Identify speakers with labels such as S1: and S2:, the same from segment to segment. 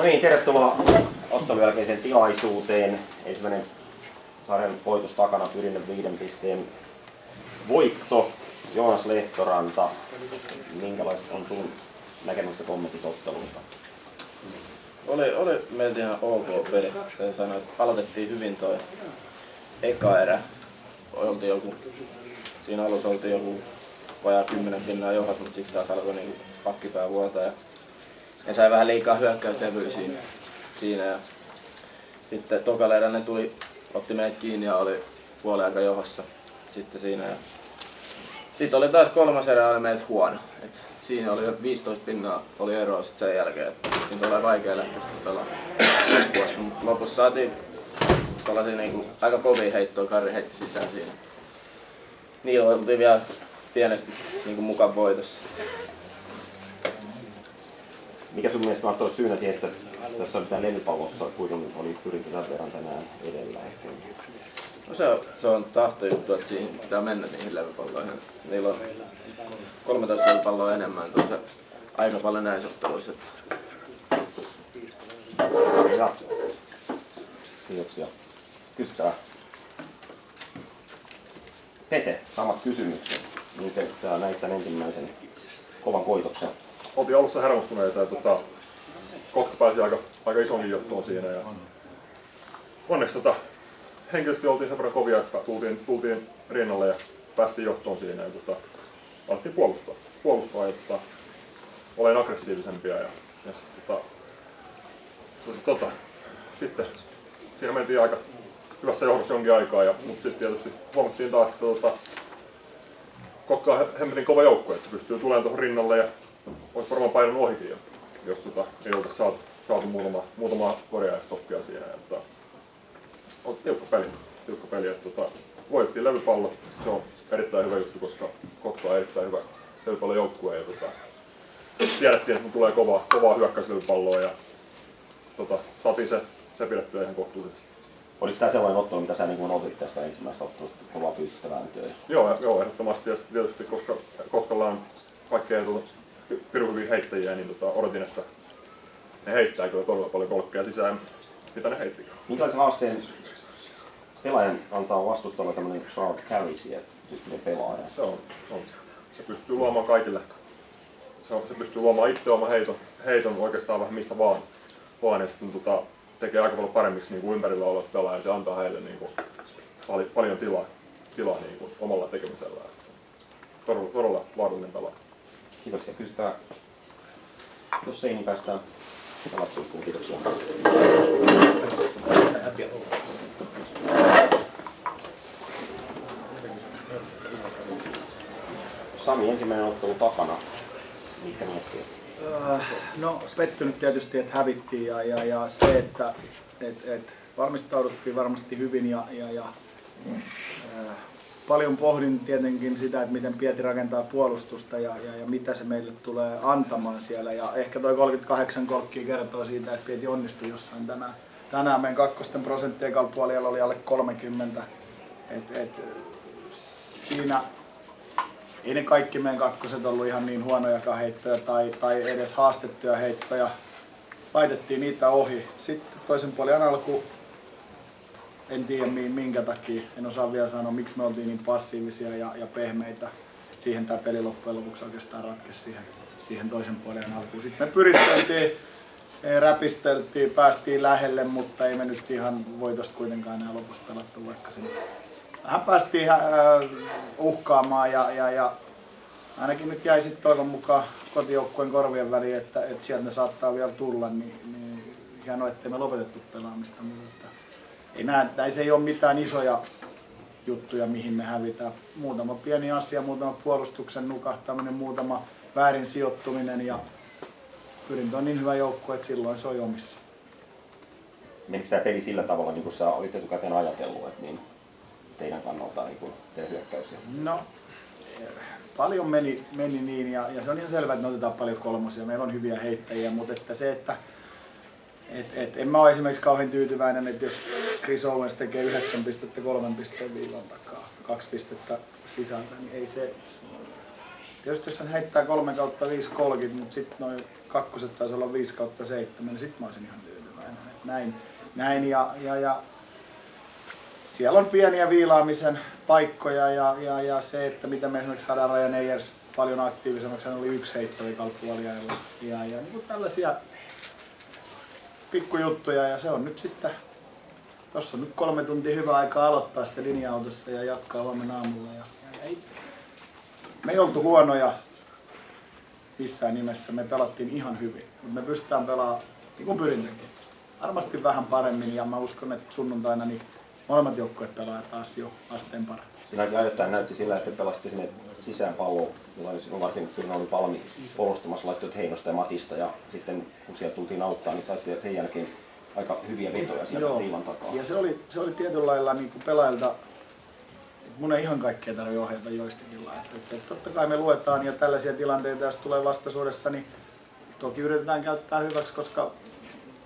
S1: No niin, tervetuloa ottelun jälkeiseen tilaisuuteen. Ensimmäinen sarjan voitos takana, Pyrinnön 5 pisteen voitto. Joonas Lehtoranta, minkälaiset on sun näkemykset kommentit ottelusta?
S2: Oli meiltä ihan ok peli. Sanoin, että aloitettiin hyvin toi eka erä. Siinä alussa oltiin joku vajaa 10 pinnaa johdas, mutta sitten taas alkoi niinku pakkipää vuotaa. Ja sai vähän liikaa hyökkäyslevyä siinä. Ja sitten tokalla erä ne otti meidät kiinni ja oli puolen aika johdossa sitten siinä. Ja sitten oli taas kolmas erä, oli meidät huono. Et siinä oli 15 pinnaa oli eroa sit sen jälkeen, että siinä oli vaikea lähteä sitten pelaamaan. Lopussa saatiin niinku aika kovia heittoja, Karri heitti sisään siinä. Niillä oltiin vielä pienesti niinku mukaan voitossa.
S1: Mikä sun mielestä on syynä siihen, että tässä on mitään levypallossa, kuitenkin oli Pyrintö tämän verran tänään edellä?
S2: No se on tahtojuttu, että siihen pitää mennä niihin levypalloihin. Niillä on 13 levypalloa enemmän, tuossa aika paljon näissä otteluissa.
S1: Kiitoksia. Kysyttävä. Pete, samat kysymykset. Miten näit tämän ensimmäisen kovan koitoksen?
S3: Oltiin alussa hermostuneita ja Kotka pääsi aika isonkin johtoon siinä. Ja onneksi henkilösti oltiin sen verran kovia, että tultiin rinnalle ja päästiin johtoon siinä. Ja alettiin puolustaa ja olen aggressiivisempia. Sitten siinä mentiin aika hyvässä johdossa jonkin aikaa, mutta sitten tietysti huomattiin taas, että Kotka on hemmetin kova joukkue, että se pystyy tulemaan tuohon rinnalle ja olisi varmaan painanut ohikin, jos ei oltaisi saatu muutama korjaajastoppia siinä. On tiukka peli, että voitettiin levypallo, se on erittäin hyvä juttu, koska Kotka on erittäin hyvä levypallon joukkue ja tiedettiin, että tulee kovaa hyökkäyslevypalloa ja saatiin se pidettyä ihan kohtuullisesti.
S1: Oliko tämä sellainen ottelu, mitä sä niin otit tästä ensimmäistä ottelusta, kovaa fyysistä vääntöä?
S3: Joo, ehdottomasti. Ja tietysti, koska Kotkalla on kaikkea pirun hyviä heittäjiä, niin odotin, että ne heittää kyllä todella paljon kolkkeja sisään, mitä ne heittikään.
S1: Minkälaisen haasteen pelaajan antaa vastustalle tämmöinen Charles Carey-tyyppinen pelaaja?
S3: Se pystyy luomaan kaikille. Se pystyy luomaan itse oman heiton oikeastaan vähän mistä vaan ja sitten tekee aika paljon paremmiksi niin kuin ympärillä olevat pelaajat ja antaa heille niin kuin paljon tilaa niin kuin omalla tekemisellään. Todella laadullinen pelaaja.
S1: Kiitoksia. Kysytään, jos ei, niin päästään pelatsuikkuun. Kiitoksia. Sami, ensimmäinen ottelu takana. Mitkä miettii?
S4: No, pettynyt tietysti, että hävittiin ja se, että valmistauduttiin varmasti hyvin ja paljon pohdin tietenkin sitä, että miten Pieti rakentaa puolustusta ja mitä se meille tulee antamaan siellä. Ja ehkä toi 38 kolkkia kertoo siitä, että Pieti onnistui jossain tänään. Tänään meidän kakkosten prosentti ekalla puolella oli alle 30. Siinä ei ne kaikki meidän kakkoset ollut ihan niin huonojakaan heittoja tai edes haastettuja heittoja. Laitettiin niitä ohi. Sitten toisen puolen alku, en tiedä minkä takia, en osaa vielä sanoa miksi me oltiin niin passiivisia ja pehmeitä. Siihen tämä peli loppujen lopuksi oikeastaan ratkesi siihen toisen puolen alkuun. Sitten me pyristeltiin, räpisteltiin, päästiin lähelle, mutta ei me nyt ihan voitosta kuitenkaan enää lopussa pelattu, vaikka se vähän päästiin uhkaamaan ja ainakin nyt jäi sitten toivon mukaan kotijoukkueen korvien väliin, että sieltä ne saattaa vielä tulla, niin hienoa, ettei me lopetettu pelaamista. Mutta näissä ei ole mitään isoja juttuja, mihin me hävitään. Muutama pieni asia, muutama puolustuksen nukahtaminen, muutama väärin sijoittuminen ja Pyrintö on niin hyvä joukkue, että silloin se on omissa.
S1: Menikö tämä peli sillä tavalla, niin kuin sä olit etukäteen ajatellut, että niin teidän kannalta niin teidän hyökkäyksiä?
S4: No, paljon meni niin ja se on ihan selvää, että me otetaan paljon kolmosia. Meillä on hyviä heittäjiä, mutta että en mä ole esimerkiksi kauhean tyytyväinen, että jos Chris Owens tekee 9 pistettä 3 pisteen viivan takaa, 2 pistettä sisältä, niin ei se Tietysti jos hän heittää 3/5 mutta sitten noin kakkoset taisi olla 5/7, niin sitten mä olisin ihan tyytyväinen. Näin ja siellä on pieniä viilaamisen paikkoja ja se, että miten me esimerkiksi saadaan Ryan Eijers paljon aktiivisemmaksi, hän oli 1 heitto puoliajalla ja niin kuin tällaisia pikkujuttuja ja se on nyt sitten, tossa on nyt 3 tuntia hyvä aika aloittaa se linja-autossa ja jatkaa huomenna aamulla ja me ei oltu huonoja missään nimessä, me pelattiin ihan hyvin, mutta me pystytään pelaamaan niin kuin pyrintäkin. Varmasti vähän paremmin ja mä uskon, että sunnuntaina niin molemmat joukkueet pelaa taas jo asteen paremmin.
S1: Siinä ajoittain näytti sillä, että pelasitte sinne sisään palloon, varsin kun oli Palmi puolustamassa, laittoit Heinosta ja Matista ja sitten kun sieltä tultiin auttaa, niin saitte sen jälkeen aika hyviä vetoja sieltä viivan takaa.
S4: Ja se oli tietyllä lailla niin kuin pelaajilta, mun ei ihan kaikkea tarvitse ohjata joistakin lailla. Totta kai me luetaan ja tällaisia tilanteita, jos tulee vastaisuudessa, niin toki yritetään käyttää hyväksi, koska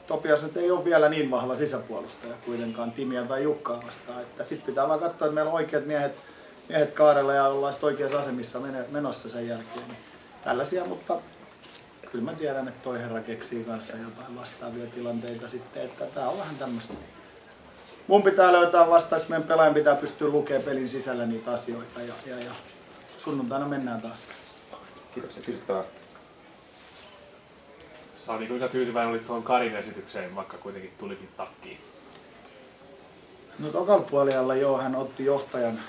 S4: Topias nyt ei ole vielä niin vahva sisäpuolustaja kuitenkaan Timiä tai Jukkaa vastaan. Että sit pitää vaan katsoa, että meillä on oikeat miehet kaarella ja ollaan sit oikeassa asemissa menossa sen jälkeen. Niin tällaisia, mutta kyllä mä tiedän, että toi herra keksii kanssa jotain vastaavia tilanteita sitten, että tää on vähän tämmöistä. Mun pitää löytää vastaus, meidän pelaajan pitää pystyä lukemaan pelin sisällä niitä asioita ja sunnuntaina mennään taas.
S1: Kiitoksia, kysyttävää.
S5: Sami, kuinka tyytyväinen olit tuohon Karin esitykseen, vaikka kuitenkin tulikin takkiin?
S4: No tokalla puolella joo, hän otti johtajan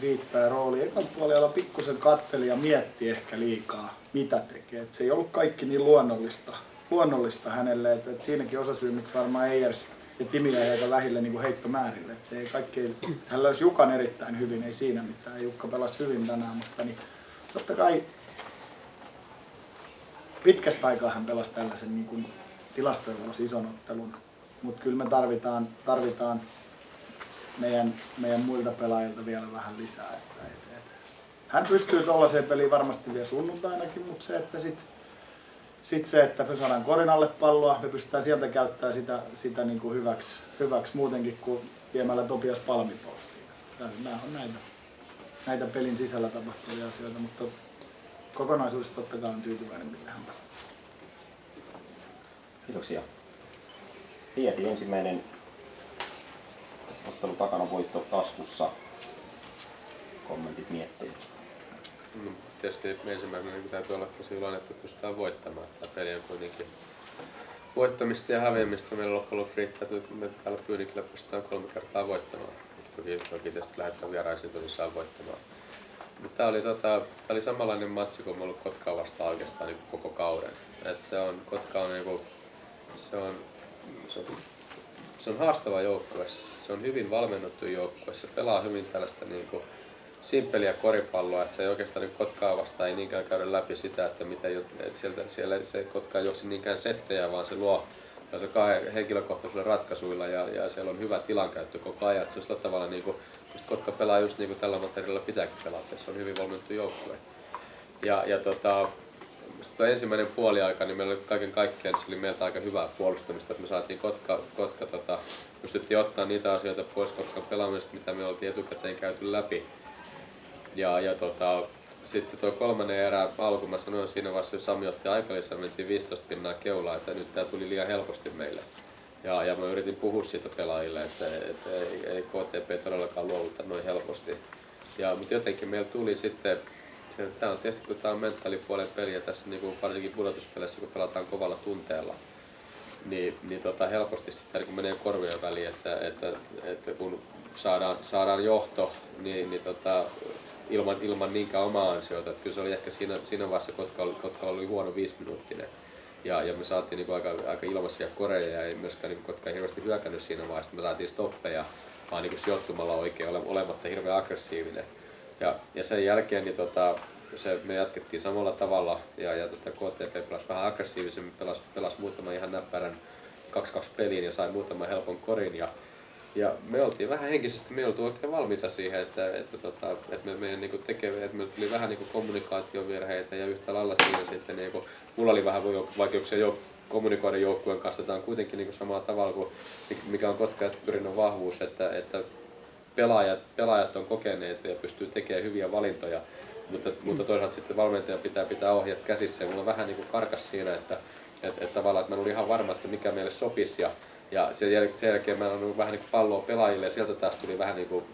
S4: viittää rooli. Ekalla puolella pikkusen katteli ja mietti ehkä liikaa, mitä tekee. Et se ei ollut kaikki niin luonnollista hänelle, että siinäkin osasyy, miksi varmaan Eijers ja Timi jäi aika vähille niin kuin heittomäärille. Et se ei kaikki, hän löysi Jukan erittäin hyvin, ei siinä mitään. Jukka pelasi hyvin tänään, mutta niin, totta kai pitkästä aikaa hän pelasi tällaisen niin kuin tilastojen valossa ison ottelun, mutta kyllä me tarvitaan meidän muilta pelaajilta vielä vähän lisää. Hän pystyy tuollaiseen peliin varmasti vielä sunnuntainakin, mutta se, että sit se, että me saadaan korin alle palloa, me pystytään sieltä käyttämään sitä niin kuin hyväksi muutenkin kuin viemällä Topias Palmin postiin. Nämä on näitä pelin sisällä tapahtuvia asioita, mutta kokonaisuudessa totta kai on tyytyväinen, mitä hän pelaa.
S1: Kiitoksia. Pieti ensimmäinen ottelu takana, voitto taskussa. Kommentit miettii.
S6: No, tietysti ensimmäisenä niin täytyy olla tosi iloinen, että pystytään voittamaan. Tämä peli on kuitenkin voittamista ja häviämistä. Meillä loppujen lopuksi riittää, että me täällä Pyynikillä pystytään 3 kertaa voittamaan. Toki tietysti lähdetään vieraisiin tosissaan voittamaan. Mutta tämä oli samanlainen matsi kuin me ollut Kotkaa vastaan oikeastaan niin koko kauden. Kotka on niinku, se on haastava joukkue. Se on hyvin valmennettu joukkue. Se pelaa hyvin tällaista niinku simppeliä koripalloa, että se ei oikeastaan niin Kotkaa vastaan ei niinkään käydä läpi sitä, että siellä se Kotka ei juoksi niinkään settejä, vaan se luo 2 henkilökohtaisilla ratkaisuilla ja siellä on hyvä tilankäyttö koko ajan. Se on sillä tavalla niinku, Kotka pelaa just niin kuin tällä materiaalilla pitääkin pelata. Se on hyvin valmennettu joukkue. Tuo ensimmäinen puoliaika, niin meillä oli kaiken kaikkiaan, se oli meiltä aika hyvää puolustamista, että me saatiin Kotka pystyttiin ottaa niitä asioita pois Kotkan pelaamisesta, mitä me oltiin etukäteen käyty läpi. Sitten tuo 3. erä alku, mä sanoin siinä vaiheessa, että Sami otti aikalisä, mentiin 15 pinnaa keulaa, että nyt tää tuli liian helposti meille. Ja mä yritin puhua siitä pelaajille, että ei KTP todellakaan luovuta noin helposti. Mutta jotenkin meillä tuli sitten, tää on tietysti kun tää on mentaalipuolen peliä tässä niin varsinkin pudotuspeleissä, kun pelataan kovalla tunteella, niin helposti sitten kun menee korvien väliin, että kun saadaan johto, niin ilman niinkään omaa ansiota. Että kyllä se oli ehkä siinä vaiheessa, Kotka oli huono 5-minuuttinen. Ja me saatiin niinku aika ilmaisia koreja ja ei myöskään niinku Kotka ei hirveästi hyökännyt siinä vaiheessa. Me saatiin stoppeja vaan niinku sijoittumalla oikein, olematta hirveän aggressiivinen. Ja sen jälkeen niin me jatkettiin samalla tavalla ja KTP pelasi vähän aggressiivisemmin, pelasi muutaman ihan näppärän 2-2 peliin ja sai muutaman helpon korin. Ja me oltiin vähän henkisesti, me oltiin oikein valmiita siihen, että meidän niinku että me tuli vähän niinku kommunikaatiovirheitä ja yhtä lailla siinä sitten niinku, mulla oli vähän vaikeuksia kommunikoida joukkueen kanssa. Tämä on kuitenkin niinku samalla tavalla kuin mikä on Kotka ja Pyrinnön vahvuus, että pelaajat on kokeneet ja pystyy tekemään hyviä valintoja. mutta toisaalta sitten valmentaja pitää ohjat käsissä ja mulla vähän niin kuin karkas siinä, että tavallaan että mä olin ihan varma, että mikä meille sopisi ja sen jälkeen mä olin vähän niin kuin palloa pelaajille ja sieltä taas tuli vähän niin kuin,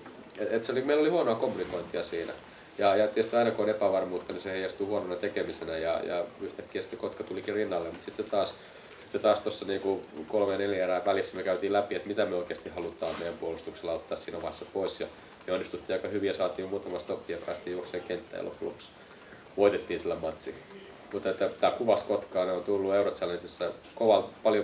S6: meillä oli huonoa kommunikointia siinä. Ja tietysti aina kun on epävarmuutta, niin se heijastuu huonona tekemisenä ja yhtäkkiä sitten Kotka tulikin rinnalle, mutta sitten taas tuossa niinku 3-4 erää välissä me käytiin läpi, että mitä me oikeasti halutaan meidän puolustuksella ottaa siinä vaiheessa pois ja me onnistuttiin aika hyvin ja saatiin muutama stoppi ja päästiin juokseen kenttään ja loppujen lopuksi voitettiin sillä matsi. Mutta tämä kuvasi Kotkaa, ne on tullut Eurochallengeissa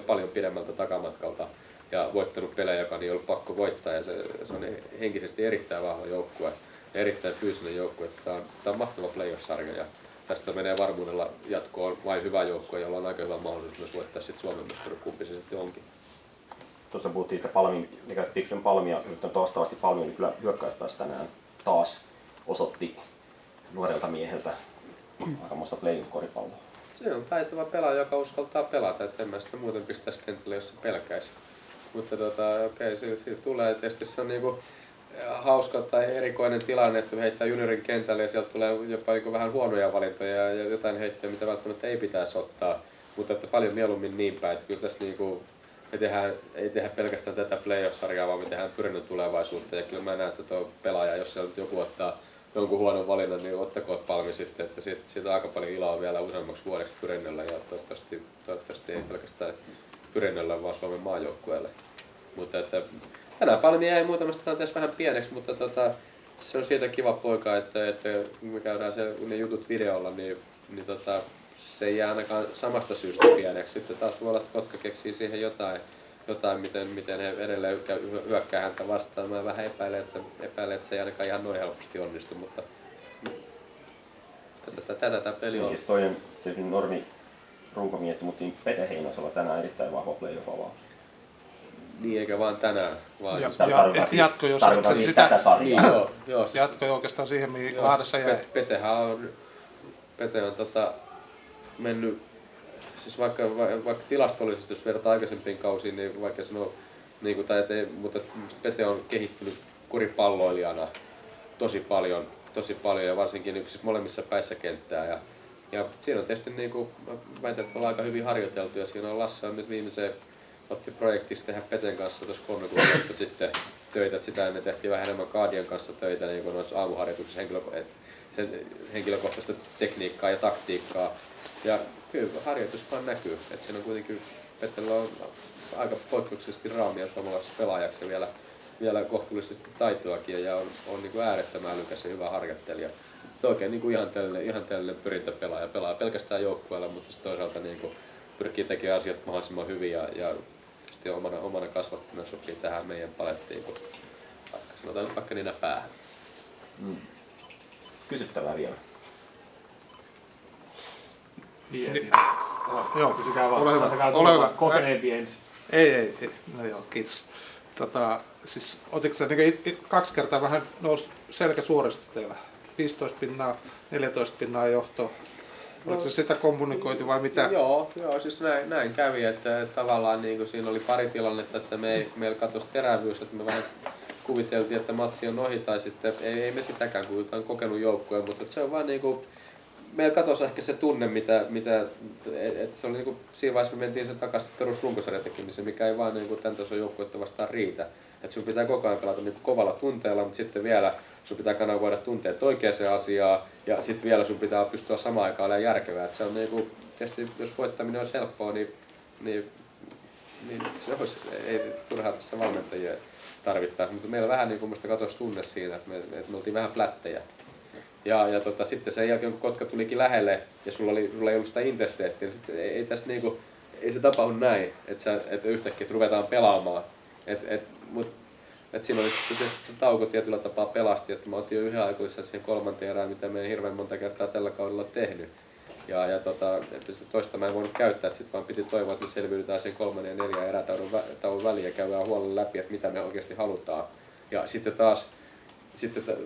S6: paljon pidemmältä takamatkalta ja voittanut pelejä, joka ei ollut pakko voittaa ja se on henkisesti erittäin vahva joukkue. Erittäin fyysinen joukkue. Tämä on mahtava playoff-sarja ja tästä menee varmuudella jatkoon vain hyvä joukkue, jolla on aika hyvä mahdollisuus myös voittaa sitten Suomen mestaruuden, kumpi se sitten onkin.
S1: Tuossa puhuttiin sitä Palmin, mikä Tiksun Palmia, nyt vastaavasti Palmi oli kyllä hyökkäyspäässä tänään taas osoitti nuorelta mieheltä aikamoista play-koripalloa.
S6: Se on taitava pelaaja, joka uskaltaa pelata, että en mä sitä muuten pistäisi kentälle, jos se pelkäisi. Mutta okei, siitä tulee tietysti se on niinku hauska tai erikoinen tilanne, että heittää juniorin kentälle ja sieltä tulee jopa vähän huonoja valintoja ja jotain heittoja, mitä välttämättä ei pitäisi ottaa. Mutta että paljon mieluummin niin päin, että kyllä tässä niinku, ei tehdä pelkästään tätä playoff-sarjaa, vaan me tehdään Pyrinnön tulevaisuutta. Ja kyllä mä näen, että tuo pelaaja, jos siellä nyt joku ottaa jonkun huonon valinnan, niin ottakoon Palmi sitten, että siitä on aika paljon iloa vielä useammaksi vuodeksi Pyrinnöllä ja toivottavasti ei pelkästään Pyrinnöllä, vaan Suomen maajoukkueelle. Mutta että tänään Palmi jäi muutamasta tilanteessa vähän pieneksi, mutta se on siitä kiva poika, että me käydään ne jutut videolla, niin se ei jää ainakaan samasta syystä pieneksi. Sitten taas voi olla, että Kotka keksii siihen jotain miten he edelleen hyökkää häntä vastaan. Mä vähän epäilen, että se ei ainakaan ihan noin helposti onnistu, mutta tätä tämä peli on.
S1: Toinen normi runkomiestä, mutta Pete Heinäsellä tänään erittäin vahva playoff-avaus.
S6: Niin, eikä vaan tänään. Vaan
S1: tarkoitan siis tätä sarjaa.
S6: Niin, joo.
S7: Jatkoi oikeastaan siihen, mihin Lahdessa jäi.
S6: Pete on mennyt, siis vaikka tilastollisesti, jos vertaa aikaisempiin kausiin, niin vaikka sanoo, niin mutta Pete on kehittynyt koripalloilijana tosi paljon ja varsinkin siis molemmissa päissä kenttää. Ja siinä on tietysti niin kuin, väitän, että ollaan aika hyvin harjoiteltu ja siinä on Lasse on nyt viimeiseen otti projektiksi tehdä Peten kanssa tuossa 3 kuukautta sitten töitä, että sitä ennen tehtiin vähän enemmän Kaadian kanssa töitä niin kuin noissa aamuharjoituksissa henkilökohtaista tekniikkaa ja taktiikkaa. Ja kyllä harjoitus vaan näkyy, että siinä on kuitenkin Petellä on aika poikkeuksellisesti raamia suomalaisessa pelaajaksi ja vielä kohtuullisesti taitoakin ja on niin kuin äärettömän älykäs ja hyvä harjoittelija. Oikein niin kuin ihanteellinen pyrintäpelaaja, pelaa pelkästään joukkueella, mutta toisaalta niin kuin pyrkii tekemään asiat mahdollisimman hyvin ja omana kasvattina sopii tähän meidän palettiin, kun sanotaan nyt vaikka niinä päähän.
S1: Kysyttävää vielä.
S7: Joo,
S5: kysykää vaan.
S7: ole hyvä.
S5: Kokeneempi ensin.
S7: Ei. No joo, kiitos. Siis otitko sä 2 kertaa vähän nousi selkä suorasti teillä? 15 pinnaa, 14 pinnaa johto. Oliko se sitä kommunikoitu vai mitä?
S6: Joo, siis näin kävi, että tavallaan niin kuin siinä oli pari tilannetta, että meillä katosi terävyys, että me vähän kuviteltiin, että matsi on ohi tai sitten ei me sitäkään, kun on kokenut joukkueen, mutta se on vaan niin kuin meillä katosi ehkä se tunne, että se oli niinku, siinä vaiheessa me mentiin sen takaisin perusrunkosarjan tekemiseen, mikä ei vaan niinku tämän tason joukkuetta vastaan riitä. Että sun pitää koko ajan pelata niinku kovalla tunteella, mutta sitten vielä sun pitää kanavoida tunteet oikeaan asiaan ja sitten vielä sun pitää pystyä samaan aikaan olemaan järkevää. Että se on niinku, tietysti jos voittaminen olisi helppoa, niin se olisi, ei turhaa tässä valmentajia tarvittaisi, mutta meillä vähän niinku musta katosi tunne siinä, että me oltiin vähän plättejä. Ja sitten sen jälkeen, kun Kotka tulikin lähelle ja sulla ei ollut sitä intensiteettiä, niin sitten ei tässä niinku, ei se tapahdu näin, että yhtäkkiä että ruvetaan pelaamaan. Siinä oli sitten se tauko tietyllä tapaa pelasti, että mä otin jo yhden aikuisen siihen 3. erään, mitä me ei hirveän monta kertaa tällä kaudella tehnyt. Että se toista mä en voinut käyttää, että sitten vaan piti toivoa, että me selviydytään sen 3. ja 4. erätaulun väliin ja käydään huolella läpi, että mitä me oikeasti halutaan. Ja sitten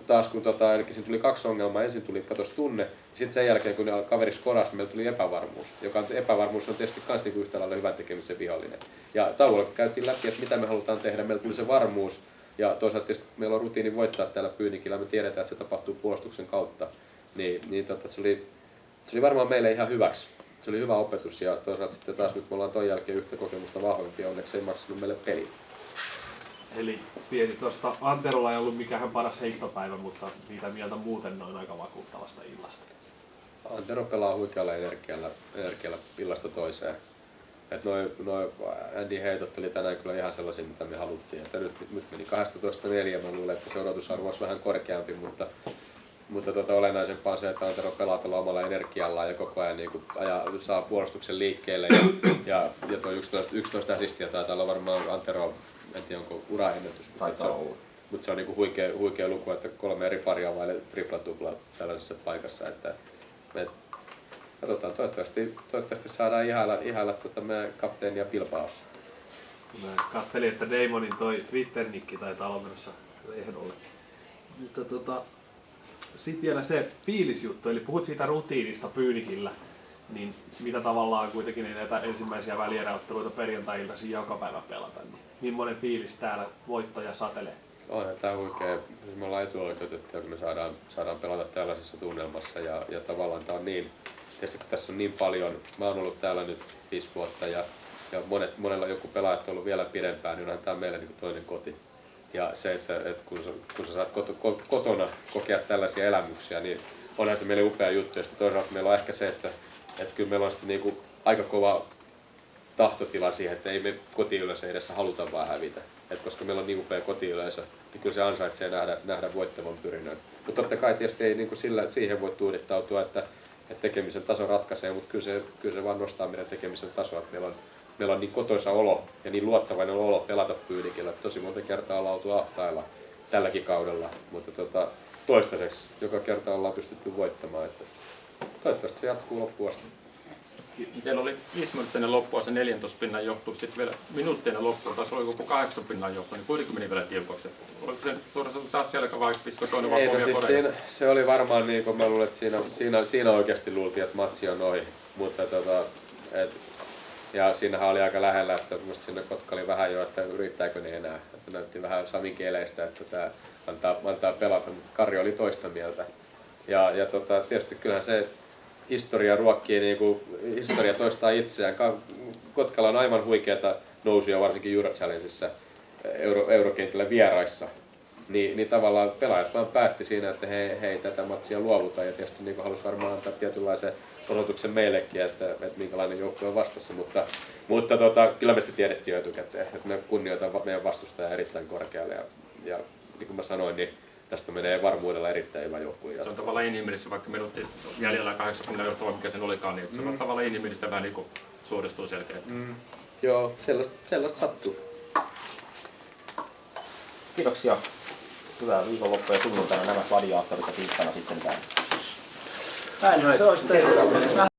S6: taas kun eli siinä tuli 2 ongelmaa, ensin tuli katos tunne, ja sitten sen jälkeen kun kaveri skorasi, meillä tuli epävarmuus. Epävarmuus on tietysti myös niin yhtä lailla hyvän tekemisen vihollinen. Ja tauolla käytiin läpi, että mitä me halutaan tehdä, meillä tuli se varmuus, ja toisaalta tietysti meillä on rutiini voittaa täällä Pyynikillä, me tiedetään, että se tapahtuu puolustuksen kautta. se oli varmaan meille ihan hyväksi. Se oli hyvä opetus ja toisaalta sitten taas nyt me ollaan ton jälkeen yhtä kokemusta vahvempia, onneksi ei maksanut meille peli.
S5: Eli pieni tuosta, Anterolla ei ollut mikään paras heittopäivä, mutta mitä mieltä muuten noin aika vakuuttavasta illasta?
S6: Antero pelaa huikealla energialla illasta toiseen. Et noi Andy heitot oli tänään kyllä ihan sellaisia, mitä me haluttiin. Että nyt meni 12-4, mä luulen, että se odotusarvo olisi vähän korkeampi, mutta olennaisempaa on se, että Antero pelaa tällä omalla energiallaan ja koko ajan niin saa puolustuksen liikkeelle. Ja tuo 11 assistia taitaa olla varmaan Antero, en tiedä onko uraennätys, mutta se on niin huikea luku, että 3 eri paria vaille tripla-tupla tällaisessa paikassa. Katsotaan, toivottavasti saadaan ihailla meidän kapteenia Bilbaossa.
S5: Mä katselin, että Damonin toi Twitter-nikki taitaa olla menossa ehdolle. Mutta sitten vielä se fiilisjuttu, eli puhut siitä rutiinista Pyynikillä, niin mitä tavallaan kuitenkin ei näitä ensimmäisiä välieräotteluita perjantai-iltaisin joka päivä pelata, niin millainen fiilis täällä voittaja satelee?
S6: Onhan tää huikea, me ollaan etuoikeutettuja, kun me saadaan pelata tällaisessa tunnelmassa ja tavallaan tää on niin, tietysti kun tässä on niin paljon, mä oon ollut täällä nyt 5 vuotta ja monella joku pelaajat on ollut vielä pidempään, niin onhan tää meille niin kuin toinen koti. Ja se, että kun sä saat kotona kokea tällaisia elämyksiä, niin onhan se meille upea juttu. Ja sitten toisaalta meillä on ehkä se, että kyllä meillä on sitten niinku aika kova tahtotila siihen, että ei me kotiyleisö edessä haluta vaan hävitä. Et koska meillä on niin upea kotiyleisö, niin kyllä se ansaitsee nähdä voittavan pyrinnön. Mutta totta kai tietysti ei niinku siihen voi tuudittautua, että tekemisen taso ratkaisee, mutta kyllä se vaan nostaa meidän tekemisen tasoa. Että meillä on niin kotoisa olo ja niin luottavainen olo pelata Pyynikillä. Tosi monta kertaa ollaan oltu ahtailla tälläkin kaudella, mutta toistaiseksi joka kerta ollaan pystytty voittamaan. Että toivottavasti se jatkuu loppuun asti.
S8: Teillä oli 5 minuuttia loppua se 14 pinnan johtu, sitten vielä minuuttia loppuun, taas oli koko 8 pinnan johtu, niin kuitenkin meni vielä tiukaksi. Oliko se suorastaan taas selkä vai pisikö toinen vaan pohja koreja?
S6: Se oli varmaan niin kuin mä luulen, että siinä oikeasti luultiin, että matsi on ohi, mutta ja siinähän oli aika lähellä, että musta sinne Kotka oli vähän jo, että yrittääkö ne enää. Että näytti vähän Samin kieleistä, että tämä antaa pelata, mutta Kari oli toista mieltä. Ja tietysti kyllähän se historia ruokkii, niin kuin, historia toistaa itseään. Kotkalla on aivan huikeata nousuja, varsinkin Euro Challengeissa, eurokentällä vieraissa. Niin tavallaan pelaajat vaan päätti siinä, että hei tätä matsia luovutaan ja tietysti niin halusi varmaan antaa tietynlaisen osoituksen meillekin, että minkälainen joukkue on vastassa, mutta kyllä me se tiedettiin jo etukäteen, että me kunnioitamme meidän vastustajaa erittäin korkealle ja niin kuin mä sanoin, niin tästä menee varmuudella erittäin hyvä joukkue.
S8: Se on tavallaan inhimillistä, vaikka minuutti jäljellä 8 pinnan johtoa, mikä sen olikaan, niin se on tavallaan inhimillistä vähän niin kuin suodistuu selkeästi.
S6: Joo, sellaista sattuu.
S1: Kiitoksia. Hyvää viikonloppua ja sunnuntaina nämä gladiaattorit ja tiistaina sitten täällä.
S4: Näin se olisi tehty.